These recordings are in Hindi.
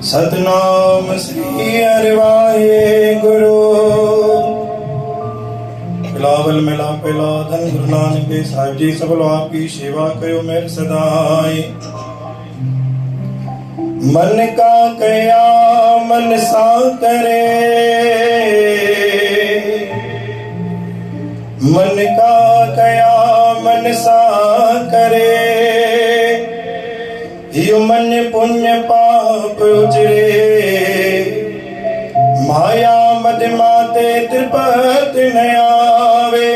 सतनाम श्री हरि वाहेगुरु। बिलावल मिला पिला धन गुरु नानक देव साहिब जी सब लो आपकी सेवा कयो मेर सदाई। मन का कया मन सा करे, मन का कया मन सा करे। यो मन पुण्य पाप उजरे, माया मद माते त्रिपति न आवे।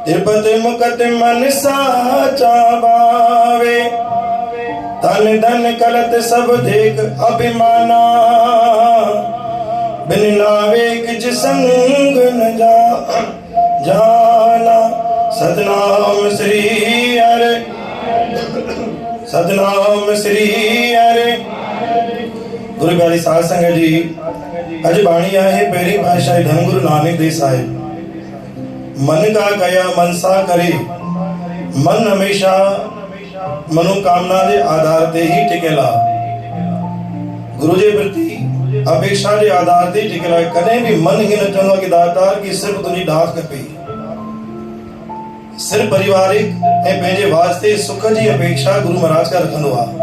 त्रिपति मुकत मन साचा भावे, धन धन कलत सब देख अभिमाना। बिन नावे किछ संग न जाना। सतनाम श्री हरि, सतनाम श्री हरि। गुरु प्यारी साध संगत जी, अज बाणी आहे पहिरीं पातशाही धन गुरु नानक देव साहिब। मन का कया मन सा करे। मन हमेशा मनोकामना के आधार ते ही टिकेला। गुरु के प्रति अपेक्षा के आधार ते टिकेला। कदे भी मन ही न चवंदो कि दातार की सिर्फ तुझी दात खपे। सिर्फ पारिवारिक ऐं पंहिंजे वास्ते सुख जी अपेक्षा गुरु महाराज का रखंदो आहे।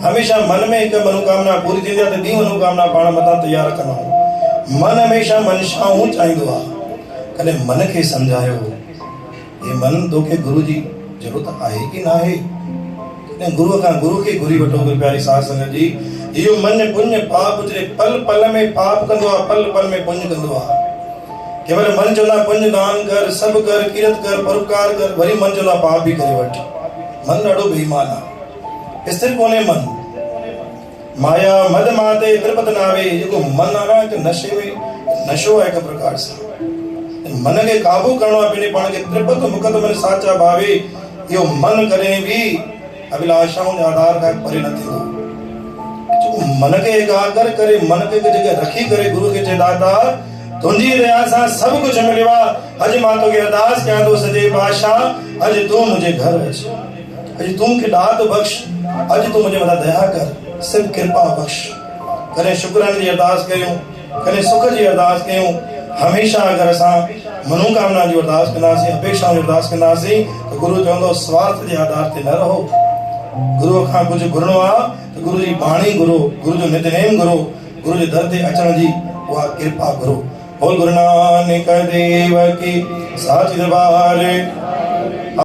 हमेशा मन में एक मनोकामना पूरी थींदी आहे त ॿी मनोकामना पाण मथां तैयार रखंदा आहियूं। मन हमेशा मनशाऊं चाहींदो आहे। कॾहिं मन खे सम्झायो, हे मन तोखे गुरु जी ज़रूरत आहे कि न आहे। गुरु खां गुरु खे घुरी वठो। गुरु प्यारी साध संगत जी, इहो मन पुण्य पाप उजरे। पल पल में पाप कंदो आहे, पल पल में पुण्य कंदो आहे। केवल मन चवंदा पुण्य दान कर, सब कर, कीरत कर, परोपकार कर, वरी मन चवंदा पाप भी करे वठ। मन ॾाढो बेईमान आहे। स्थिर कोन्हे मन। माया मद माते त्रिपत नावे। जेको मन आहे न नशे में नशो आहे एक प्रकार सां। मन खे काबू करणो आहे, पंहिंजे पाण खे त्रिपत मुकत मन साचा भावे। इहो मन कॾहिं बि अभिलाषाउनि जे आधार खां परे न थींदो। मन खे एकाग्र करे, मन खे जगह रखी करे गुरु खे चए दाता तुंहिंजी दया सां सभु कुझु मिलियो आहे। अॼु मां तोखे अरदास कयां थो सॼे पातशाह, अॼु तूं मुंहिंजे घर अच। अॼु तूं मूंखे ॾात बख़्श। अॼु तूं मुंहिंजे मथां दया कर, सिर्फ़ कृपा बख़्श। कॾहिं शुक्राने जी अरदास कयूं, कॾहिं सुख जी अरदास कयूं। हमेशा अगरि असां मनोकामना जी अरदास कंदासीं, अपेक्षा जी अरदास कंदासीं, त गुरु चवंदो स्वार्थ जे आधार ते न रहो। गुरू खां कुछ घुरणो आहे त गुरु जी बाणी घुरो, गुरु जो नितनेम घुरो, गुरु जे दर ते अचण जी उहा कृपा घुरो। बोल गुरु नानक देव की साची दरबार।